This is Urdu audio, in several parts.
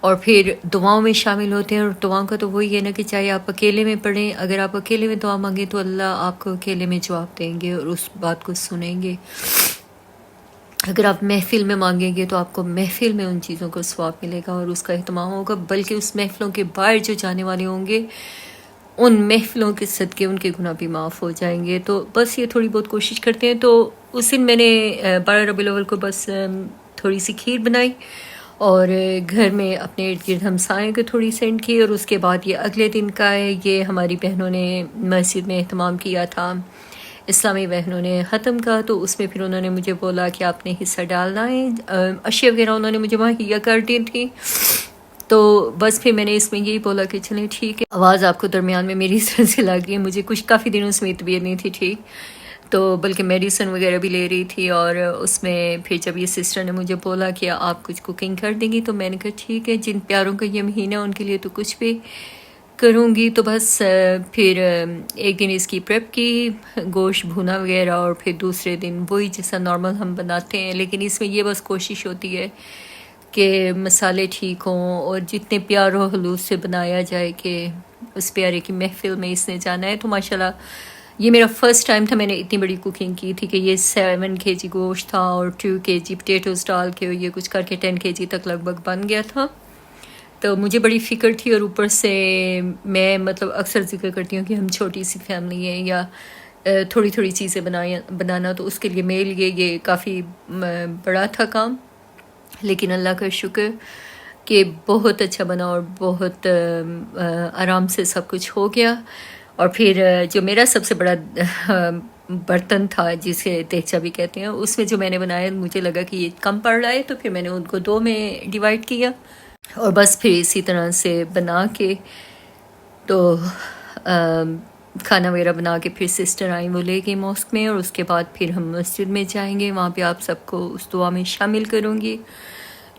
اور پھر دعاؤں میں شامل ہوتے ہیں. اور دعاؤں کا تو وہی ہے نا کہ چاہے آپ اکیلے میں پڑھیں، اگر آپ اکیلے میں دعا مانگیں تو اللہ آپ کو اکیلے میں جواب دیں گے اور اس بات کو سنیں گے. اگر آپ محفل میں مانگیں گے تو آپ کو محفل میں ان چیزوں کا ثواب ملے گا اور اس کا اہتمام ہوگا، بلکہ اس محفلوں کے باہر جو جانے والے ہوں گے ان محفلوں کے صدقے ان کے گناہ بھی معاف ہو جائیں گے. تو بس یہ تھوڑی بہت کوشش کرتے ہیں. تو اس دن میں نے 12 ربیع الاول کو بس تھوڑی سی کھیر بنائی اور گھر میں اپنے ارد گرد ہمسائیں کو تھوڑی سینڈ کی. اور اس کے بعد یہ اگلے دن کا ہے، یہ ہماری بہنوں نے مسجد میں اہتمام کیا تھا، اسلامی بہنوں نے ختم کا. تو اس میں پھر انہوں نے مجھے بولا کہ آپ نے حصہ ڈالنا ہے. اشیاء وغیرہ انہوں نے مجھے مہیا کر دی تھی. تو بس پھر میں نے اس میں یہی بولا کہ چلیں ٹھیک ہے. آواز آپ کو درمیان میں میری اس طرح سے لگ رہی ہے، مجھے کچھ کافی دنوں سے میری طبیعت نہیں تھی ٹھیک، تو بلکہ میڈیسن وغیرہ بھی لے رہی تھی. اور اس میں پھر جب یہ سسٹر نے مجھے بولا کہ آپ کچھ کوکنگ کر دیں گی تو میں نے کہا ٹھیک ہے، جن پیاروں کا یہ مہینہ ان کے لیے تو کچھ بھی کروں گی. تو بس پھر ایک دن اس کی پریپ کی، گوشت بھونا وغیرہ، اور پھر دوسرے دن وہی جیسا نارمل ہم بناتے ہیں. لیکن اس میں یہ بس کوشش ہوتی ہے کہ مسالے ٹھیک ہوں اور جتنے پیار و خلوص سے بنایا جائے کہ اس پیارے کی محفل میں اس نے جانا ہے. تو ماشاءاللہ یہ میرا فرسٹ ٹائم تھا میں نے اتنی بڑی کوکنگ کی تھی کہ یہ 7 kg گوشت تھا اور 2 kg پٹیٹوز ڈال کے یہ کچھ کر کے 10 kg تک لگ بھگ بن گیا تھا. تو مجھے بڑی فکر تھی. اور اوپر سے میں مطلب اکثر ذکر کرتی ہوں کہ ہم چھوٹی سی فیملی ہیں یا تھوڑی تھوڑی چیزیں بنانا، تو اس کے لیے میرے لیے یہ کافی بڑا تھا کام. لیکن اللہ کا شکر کہ بہت اچھا بنا اور بہت آرام سے سب کچھ ہو گیا. اور پھر جو میرا سب سے بڑا برتن تھا جسے دیگچہ بھی کہتے ہیں، اس میں جو میں نے بنایا مجھے لگا کہ یہ کم پڑ رہا ہے، تو پھر میں نے ان کو 2 میں ڈیوائڈ کیا. اور بس پھر اسی طرح سے بنا کے تو کھانا وغیرہ بنا کے پھر سسٹر آئیں، وہ لے گئی ماسک میں. اور اس کے بعد پھر ہم مسجد میں جائیں گے، وہاں پہ آپ سب کو اس دعا میں شامل کروں گی.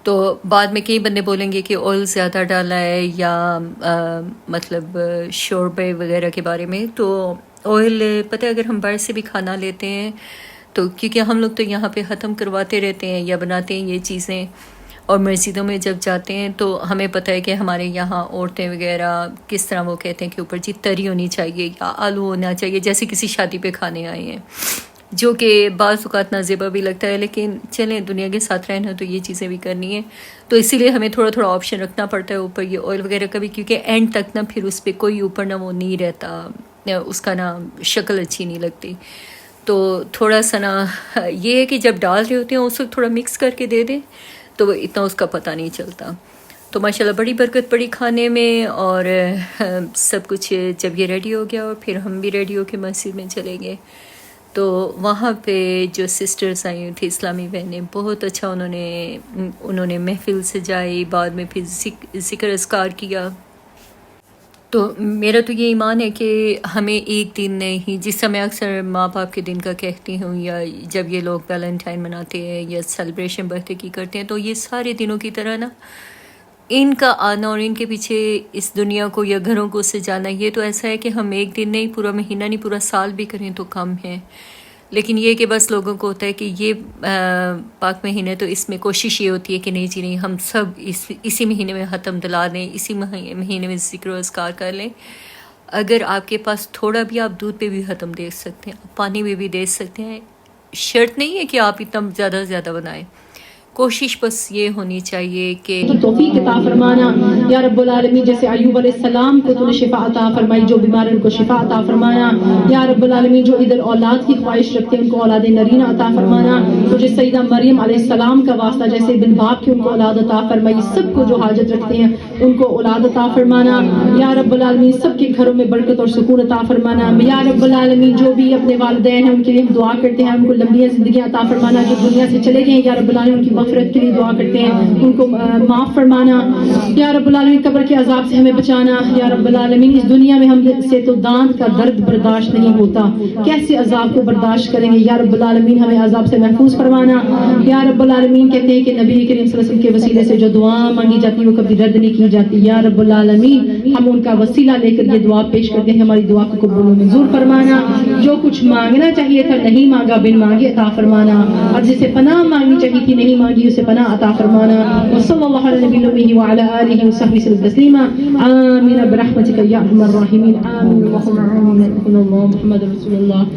تو بعد میں کئی بندے بولیں گے کہ آئل زیادہ ڈالا ہے یا مطلب شوربے وغیرہ کے بارے میں. تو آئل پتہ ہے اگر ہم باہر سے بھی کھانا لیتے ہیں تو کیونکہ ہم لوگ تو یہاں پہ ختم کرواتے رہتے ہیں یا بناتے ہیں یہ چیزیں، اور مسجدوں میں جب جاتے ہیں تو ہمیں پتہ ہے کہ ہمارے یہاں عورتیں وغیرہ کس طرح وہ کہتے ہیں کہ اوپر جی تری ہونی چاہیے یا آلو ہونا چاہیے، جیسے کسی شادی پہ کھانے آئے ہیں، جو کہ بعض اوقات نازیبا بھی لگتا ہے. لیکن چلیں دنیا کے ساتھ رہنا تو یہ چیزیں بھی کرنی ہیں. تو اسی لیے ہمیں تھوڑا تھوڑا آپشن رکھنا پڑتا ہے اوپر یہ آئل وغیرہ کا بھی، کیونکہ اینڈ تک نا پھر اس پہ کوئی اوپر نہ وہ نہیں رہتا، اس کا نا شکل اچھی نہیں لگتی. تو تھوڑا سا نا یہ ہے کہ جب ڈال رہے ہوتے ہیں اس وقت تھوڑا مکس کر کے دے دیں تو اتنا اس کا پتہ نہیں چلتا. تو ماشاءاللہ بڑی برکت پڑی کھانے میں. اور سب کچھ جب یہ ریڈی ہو گیا اور پھر ہم بھی ریڈی ہو کے مسجد میں چلے گئے، تو وہاں پہ جو سسٹرز آئی ہوئی تھی اسلامی بہنیں، بہت اچھا انہوں نے محفل سجائی، بعد میں پھر ذکر اذکار کیا. تو میرا تو یہ ایمان ہے کہ ہمیں ایک دن نہیں، جس طرح میں اکثر ماں باپ کے دن کا کہتی ہوں، یا جب یہ لوگ ویلنٹائن مناتے ہیں یا سیلیبریشن برتھ ڈے کی کرتے ہیں، تو یہ سارے دنوں کی طرح نا ان کا آنا اور ان کے پیچھے اس دنیا کو یا گھروں کو سجانا، یہ تو ایسا ہے کہ ہم ایک دن نہیں، پورا مہینہ نہیں، پورا سال بھی کریں تو کم ہے. لیکن یہ کہ بس لوگوں کو ہوتا ہے کہ یہ پاک مہینہ، تو اس میں کوشش یہ ہوتی ہے کہ نہیں جی نہیں، ہم سب اسی مہینے میں ختم دلا دیں، اسی مہینے میں ذکر و اذکار کر لیں. اگر آپ کے پاس تھوڑا بھی، آپ دودھ پہ بھی ختم دے سکتے ہیں، آپ پانی میں بھی دے سکتے ہیں. شرط نہیں ہے کہ آپ اتنا زیادہ سے زیادہ بنائیں، کوشش بس یہ ہونی چاہیے کہ توفیق عطا فرمانا یا رب العالمین. جیسے ایوب علیہ السلام کو تو نے شفا عطا فرمائی، جو بیمار ان کو شفا عطا فرمانا یا رب العالمین. جو ادھر اولاد کی خواہش رکھتے ہیں ان کو اولاد نرینہ عطا فرمانا. مجھے سیدہ مریم علیہ السلام کا واسطہ، جیسے بن باپ کی ان کو اولاد عطا فرمائی، سب کو جو حاجت رکھتے ہیں ان کو اولاد عطا فرمانا یا رب العالمین. سب کے گھروں میں برکت اور سکون عطا فرمانا یا رب العالمین. جو بھی اپنے والدین ہیں ان کے لیے ہم دعا کرتے ہیں، ان کو لمبی زندگیاں عطا فرمانا. جو دنیا سے چلے گئے یا رب العالمین ان کی مغفرت کے لیے دعا کرتے ہیں، ان کو معاف فرمانا یا رب العالمین. قبر کے عذاب سے ہمیں بچانا یا رب العالمین. اس دنیا میں ہم سے تو دانت کا درد برداشت نہیں ہوتا، کیسے عذاب کو برداشت کریں گے یا رب العالمین. ہمیں عذاب سے محفوظ فرمانا یا رب العالمین. کہتے ہیں کہ نبی کریم صلی اللہ علیہ وسلم کے وسیلے سے جو دعا مانگی جاتی ہے وہ کبھی رد نہیں کی جاتی یا رب العالمین. ہم ان کا وسیلہ لے کر یہ دعا پیش کرتے ہیں، ہماری دعا کو قبول و منظور فرمانا. جو کچھ مانگنا چاہیے تھا نہیں مانگا، بن مانگے عطا فرمانا، اور جسے پناہ مانگنی چاہیے تھی نہیں مانگی مانگی اسے پناہ عطا فرمانا. وصلی اللہ علی نبی الامی وعلی آلہ وصحبہ وسلم تسلیما. آمین برحمتک یا ارحم الراحمین. آمین اللہم آمین. محمد رسول اللہ.